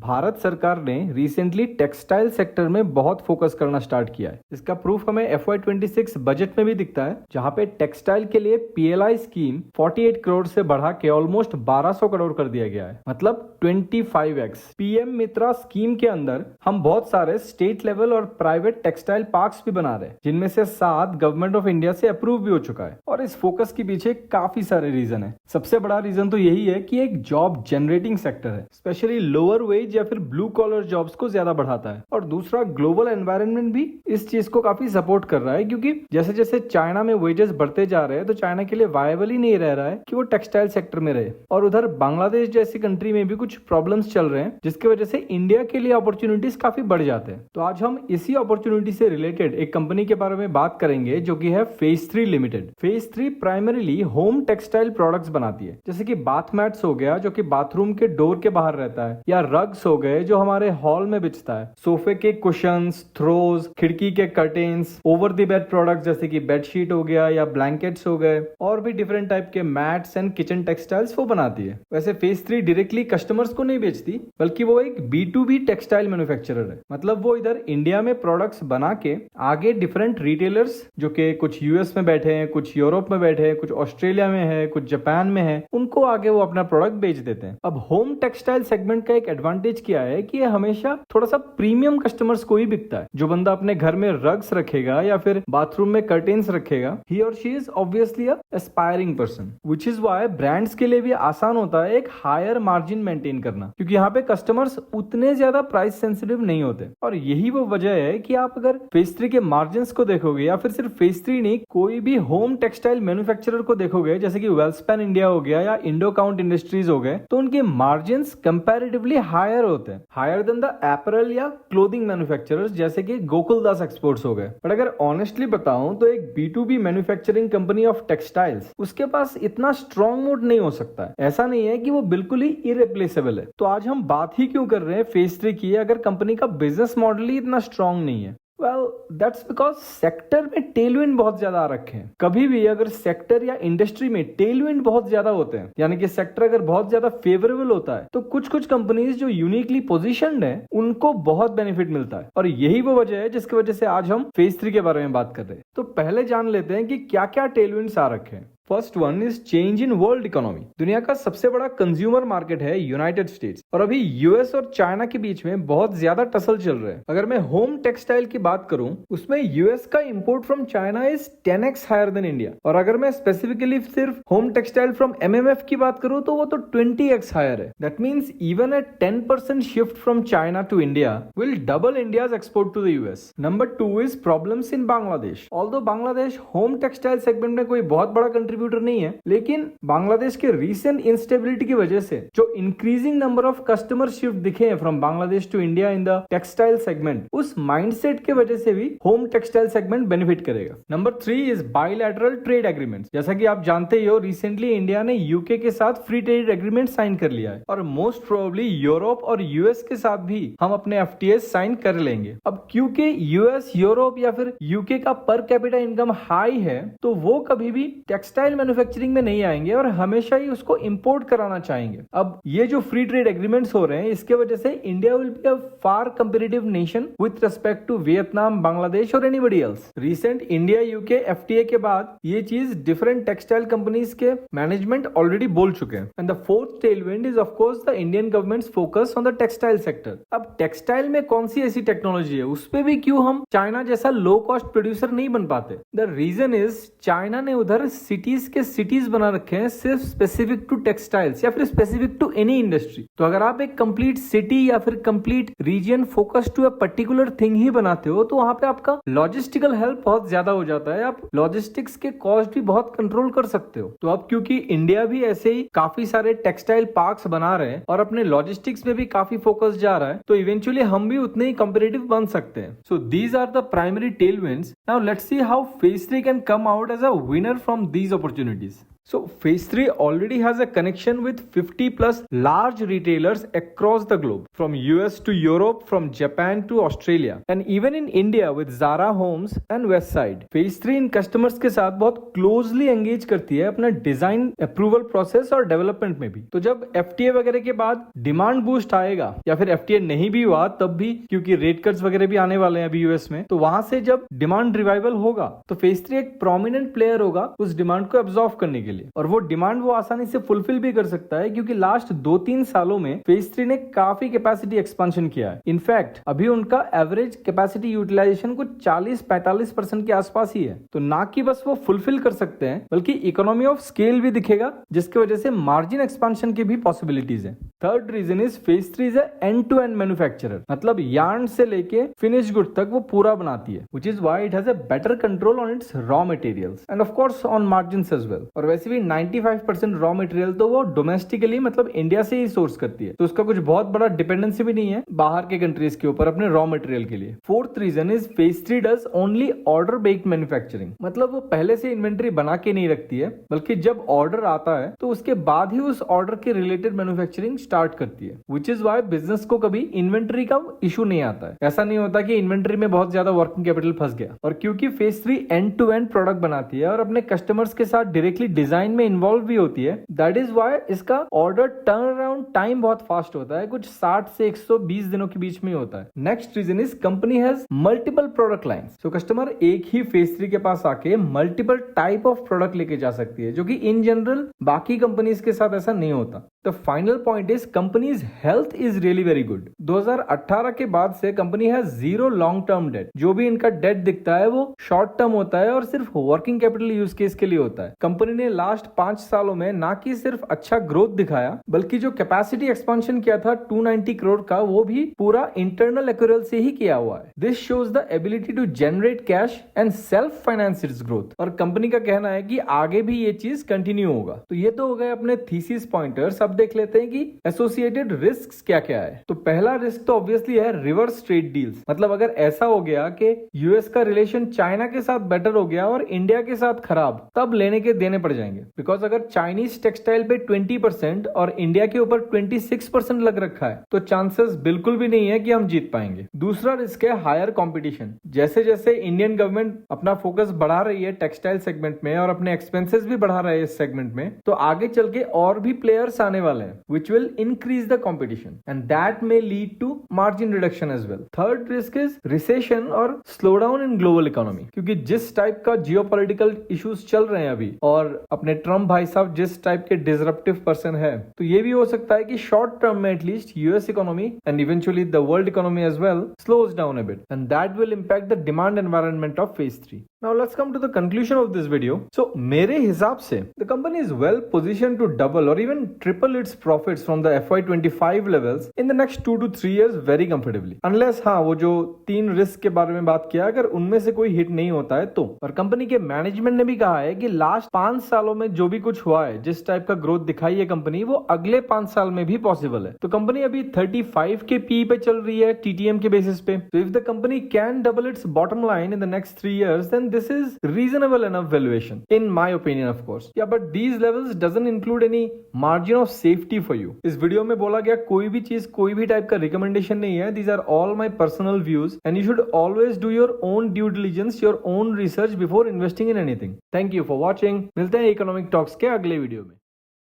भारत सरकार ने recently textile sector में बहुत फोकस करना स्टार्ट किया है। इसका प्रूफ हमें FY26 बजट में भी दिखता है, जहां पे टेक्सटाइल के लिए PLI स्कीम 48 करोड़ से बढ़ा के ऑलमोस्ट 1200 करोड़ कर दिया गया है, मतलब 25x। PM मित्रा स्कीम के अंदर हम बहुत सारे स्टेट लेवल और प्राइवेट टेक्सटाइल पार्क्स भी बना रहे हैं, जिनमें से 7 गवर्नमेंट ऑफ इंडिया से अप्रूव भी हो चुका है। और इस फोकस के पीछे काफी सारे रीजन है। सबसे बड़ा रीजन तो यही है कि एक जॉब जनरेटिंग सेक्टर है, स्पेशली लोअर वेज या फिर ब्लू कॉलर जॉब्स को ज्यादा बढ़ाता है। और दूसरा, ग्लोबल एनवायरनमेंट भी इस चीज को काफी सपोर्ट कर रहा है, क्योंकि जैसे जैसे चाइना में वेजेस बढ़ते जा रहे हैं तो चाइना के लिए वायबल ही नहीं रह रहा है कि वो टेक्सटाइल सेक्टर में रहे। और उधर बांग्लादेश जैसी कंट्री में भी कुछ प्रॉब्लम्स चल रहे हैं, जिसकी वजह से इंडिया के लिए अपॉर्चुनिटीज काफी बढ़ जाते हैं। तो आज हम इसी अपॉर्चुनिटी से रिलेटेड एक कंपनी के बारे में बात करेंगे, जो कि है phase 3 limited. Phase 3 primarily home textile products बनाती है, जैसे कि बाथ मैट्स हो गया जो कि बाथरूम के डोर के बाहर रहता है, या रग्स हो गए जो हमारे हॉल में बिछता है, सोफे के कुशंस, थ्रोज, खिड़की के curtains, over the bed products जैसे कि बेडशीट हो गया या ब्लैंकेट्स हो गए, और भी डिफरेंट टाइप के मैट्स एंड किचन टेक्सटाइल्स वो बनाती है। वैसे फेज 3 डायरेक्टली कस्टमर्स को नहीं बेचती, बल्कि वो एक B2B टेक्सटाइल मैन्युफैक्चरर है। मतलब वो इधर इंडिया में प्रोडक्ट्स बना के आगे डिफरेंट रिटेलर्स जो कि कुछ US में बैठे हैं, कुछ यूरोप में बैठे हैं, कुछ ऑस्ट्रेलिया में है, कुछ जापान में है, उनको आगे वो अपना प्रोडक्ट बेच देते हैं। अब होम टेक्सटाइल सेगमेंट का एक एडवांटेज क्या है कि ये हमेशा थोड़ा सा प्रीमियम कस्टमर्स को ही बिकता है। जो बंदा अपने घर में रग्स रखेगा या फिर बाथरूम में कर्टेन्स रखेगा, ही और she is obviously a aspiring person, which is why brands के लिए भी आसान होता है एक हायर मार्जिन मेंटेन करना, क्योंकि यहाँ पे कस्टमर्स उतने ज्यादा प्राइस सेंसिटिव नहीं होते। और यही वो वजह है कि आप अगर फेज 3 के मार्जिन को देखोगे, या फिर सिर्फ फेज 3 नहीं, कोई भी होम टेक्सटाइल मैन्युफैक्चरर को देखोगे, जैसे कि वेल्सपैन इंडिया हो गया या इंडो काउंट इंडस्ट्रीज हो गए, तो उनके मार्जिन कंपैरेटिवली हायर होते हैं, हायर देन द एपरल या क्लोथिंग मैन्युफैक्चरर्स जैसे कि गोकुलदास एक्सपोर्ट्स हो गए। बट अगर ऑनेस्टली बताऊं तो एक B2B manufacturing company of textiles, उसके पास इतना स्ट्रॉन्ग मोड नहीं हो सकता है। ऐसा नहीं है कि वो बिल्कुल ही इरेप्लेसेबल है। तो आज हम बात ही क्यों कर रहे हैं फेज 3 की, अगर कंपनी का बिजनेस मॉडल ही इतना स्ट्रॉन्ग नहीं है? Well, that's because सेक्टर में टेलविंड बहुत ज्यादा आ रखे हैं। कभी भी अगर सेक्टर या इंडस्ट्री में टेलविंड बहुत ज्यादा होते हैं, यानी कि सेक्टर अगर बहुत ज्यादा फेवरेबल होता है, तो कुछ कुछ कंपनीज जो यूनिकली पोजीशन्ड है, उनको बहुत बेनिफिट मिलता है। और यही वो वजह है जिसकी वजह से आज हम फेज 3 के बारे में बात कर रहे हैं। तो पहले जान लेते हैं कि क्या क्या टेलविंड्स आ रखे हैं। First one is change in world economy. दुनिया का सबसे बड़ा कंज्यूमर मार्केट है यूनाइटेड स्टेट्स, और अभी US और चाइना के बीच में बहुत ज्यादा टसल चल रहा है। अगर मैं होम टेक्सटाइल की बात करूं, उसमें US का import from China is 10x higher than India. और अगर मैं स्पेसिफिकली सिर्फ होम टेक्सटाइल फ्रॉम MMF की बात करूं, तो वो तो 20x हायर है। That means even a 10% shift from China to India will double India's export to the US। Number 2 is problems in Bangladesh. Although Bangladesh home textile segment में कोई बहुत बड़ा कंट्रीब्यूटर नहीं है, लेकिन बांग्लादेश के रीसेंट इंस्टेबिलिटी की वजह से जो increasing number of customer shift दिखे हैं from Bangladesh to India in the textile segment, उस माइंडसेट के वजह से भी होम टेक्सटाइल सेगमेंट बेनिफिट करेगा। Number 3 is bilateral trade agreements. जैसा कि आप जानते ही हो, रिसेंटली इंडिया ने यूके के साथ फ्री ट्रेड एग्रीमेंट साइन कर लिया है, और मोस्ट प्रोबेबली यूरोप और US के साथ भी हम अपने FTAs साइन कर लेंगे। अब क्योंकि US, यूरोप या फिर यूके का पर कैपिटा इनकम हाई है, तो वो कभी भी टेक्सटाइल मैन्युफैक्चरिंग में नहीं आएंगे और हमेशा ही उसको इंपोर्ट कराना चाहेंगे। अब ये जो फ्री ट्रेड एग्रीमेंट्स हो रहे हैं, इसके वजह से India will be a far competitive nation with respect to Vietnam, Bangladesh और anybody else. Recent India UK FTA के बाद ये चीज डिफरेंट टेक्सटाइल कंपनीज के मैनेजमेंट ऑलरेडी बोल चुके हैं। And the fourth tailwind is of course the Indian government's focus on the textile sector. अब टेक्सटाइल में कौन सी ऐसी टेक्नोलॉजी है, उस पे भी क्यों हम चाइना जैसा लो कॉस्ट प्रोड्यूसर नहीं बन पाते? द रीजन इज चाइना ने उधर सिटीज बना रखे हैं सिर्फ स्पेसिफिक टू टेक्सटाइल्स या फिर स्पेसिफिक टू एनी इंडस्ट्री। तो अगर आप एक कंप्लीट सिटी या फिर complete region focus to a particular thing ही बनाते हो, तो वहां पे आपका लॉजिस्टिकल हेल्प बहुत ज्यादा हो जाता है। आप लॉजिस्टिक्स के कॉस्ट भी बहुत कंट्रोल कर सकते हो। तो अब क्योंकि इंडिया भी ऐसे ही काफी सारे टेक्सटाइल पार्क्स बना रहे हैं और अपने लॉजिस्टिक्स में भी काफी फोकस जा रहा है, तो इवेंचुअली हम भी उतने ही कॉम्पिटिटिव बन सकते हैं। So these are the primary tailwinds. Now let's see how phase 3 can come out as a winner from these opportunities. So Phase 3 already has a connection with 50 plus large retailers across the globe, from US to Europe, from Japan to Australia, and even in India with Zara Homes and Westside. Phase 3 in customers के साथ बहुत closely engage करती है अपना design approval process और development में भी। तो जब FTA वगैरह के बाद demand boost आएगा, या फिर FTA नहीं भी हुआ तब भी, क्योंकि rate cuts वगैरह भी आने वाले हैं अभी US में, तो वहां से जब demand revival होगा तो Phase 3 एक prominent player होगा उस demand को absorb करने के लिए, और वो डिमांड वो आसानी से फुलफिल भी कर सकता है क्योंकि लास्ट 2-3 सालों में फेज 3 ने काफी कैपेसिटी एक्सपेंशन किया है। इनफैक्ट अभी उनका एवरेज कैपेसिटी यूटिलाइजेशन कुछ 40-45% के आसपास ही है। तो ना कि बस वो फुलफिल कर सकते हैं बल्कि इकोनॉमी ऑफ स्केल भी दिखेगा, जिसकी वजह से मार्जिन एक्सपेंशन की भी पॉसिबिलिटीज है। Third reason is phase 3 is end to end manufacturer, मतलब यार्न से लेके फिनिश गुड तक वो पूरा बनाती है, which is why it has a better control on its raw materials and of course on margins as well. और वैसे भी 95% रॉ मटेरियल तो वो डोमेस्टिकली मतलब इंडिया से ही सोर्स करती है, तो उसका कुछ बहुत बड़ा डिपेंडेंसी भी नहीं है बाहर के कंट्रीज के ऊपर अपने रॉ मटेरियल के लिए। Fourth reason is phase 3 does only order based manufacturing, मतलब वो पहले से इन्वेंट्री बना के नहीं रखती है, बल्कि जब ऑर्डर आता है तो उसके बाद ही उस ऑर्डर के रिलेटेड मैन्युफैक्चरिंग स्टार्ट करती है, व्हिच इज व्हाई बिजनेस को कभी इन्वेंट्री का इशू नहीं आता है। ऐसा नहीं होता कि इन्वेंट्री में बहुत ज्यादा वर्किंग कैपिटल फंस गया। और क्योंकि phase 3 end to end product बनाती है और अपने कस्टमर्स के साथ डायरेक्टली डिजाइन में इन्वॉल्व भी होती है, दैट इज व्हाई इसका ऑर्डर टर्न अराउंड टाइम बहुत फास्ट होता है, कुछ 60 से 120 दिनों के बीच में होता है। Next reason is company has multiple product lines, so customer एक ही फेज 3 के पास आके मल्टीपल टाइप ऑफ प्रोडक्ट लेके जा सकती है, जो कि इन जनरल बाकी कंपनीज के साथ ऐसा नहीं होता। The final point is companies health is really very good. 2018 के बाद से company has zero long term debt, जो भी इनका डेट दिखता है वो शॉर्ट टर्म होता है और सिर्फ वर्किंग कैपिटल यूज केस के लिए होता है। कंपनी ने लास्ट 5 सालों में ना कि सिर्फ अच्छा ग्रोथ दिखाया, बल्कि जो कैपेसिटी एक्सपेंशन किया था 290 करोड़ का, वो भी पूरा इंटरनल एक्यूरेल से ही किया हुआ है। This shows the ability to generate cash and self finance its growth. और कंपनी का कहना है कि आगे भी ये चीज कंटिन्यू होगा। तो ये तो हो गए अपने थीसिस पॉइंटर्स। अब देख लेते हैं कि एसोसिएटेड रिस्क क्या क्या है। तो पहला रिस्क तो ऑब्वियसली है रिवर्स ट्रेड डील्स, मतलब अगर ऐसा हो गया कि यूएस का रिलेशन चाइना के साथ बेटर हो गया और इंडिया के साथ खराब, तब लेने के देने पड़ जाएंगे। बिकॉज अगर चाइनीज टेक्सटाइल पे 20% और इंडिया के ऊपर 26% लग रखा है, तो चांसेस बिल्कुल भी नहीं है कि हम जीत पाएंगे। दूसरा रिस्क है हायर कंपटीशन। जैसे जैसे इंडियन गवर्नमेंट अपना फोकस बढ़ा रही है टेक्सटाइल सेगमेंट में और अपने एक्सपेंसेस भी बढ़ा रहे हैं इस सेगमेंट में, तो आगे चल के और भी प्लेयर्स आने वाले हैं, which will increase the competition and that may lead to margin reduction as well. Third risk is recession और slowdown in global economy, क्योंकि जिस टाइप का जियोपॉलिटिकल इश्यूज चल रहे हैं अभी और अपने ट्रम्प भाई साहब जिस टाइप के डिसरप्टिव पर्सन है, तो ये भी हो सकता है कि शॉर्ट टर्म में at least US economy and eventually the world economy as well slows down a bit and that will impact the demand environment of phase 3. Now let's come to the conclusion of this video. So मेरे हिसाब से the company is well positioned to double or even triple its profits from the FY25 levels in the next 2 to 3 years very comfortably. Unless हाँ वो जो 3 risk के बारे में बात किया, अगर उनमें से कोई हिट नहीं होता है तो। और कंपनी के मैनेजमेंट ने भी कहा है कि लास्ट 5 सालों में जो भी कुछ हुआ है, जिस टाइप का ग्रोथ दिखाई है कंपनी, वो अगले 5 साल में भी पॉसिबल है। तो कंपनी अभी 35 के पी पे चल रही है TTM के बेसिस पे। तो if the company can double it's bottom line in the next 3 years, then this is reasonable enough valuation in my opinion, of course. Yeah, but these levels doesn't include any margin of safety for you. इस video में बोला गया कोई भी चीज कोई भी type का रिकमेंडेशन नहीं है. These are all my personal views and you should always do your own due diligence, your own research before investing in anything. Thank you for watching. मिलते हैं इकोनॉमिक टॉक्स के अगले वीडियो में.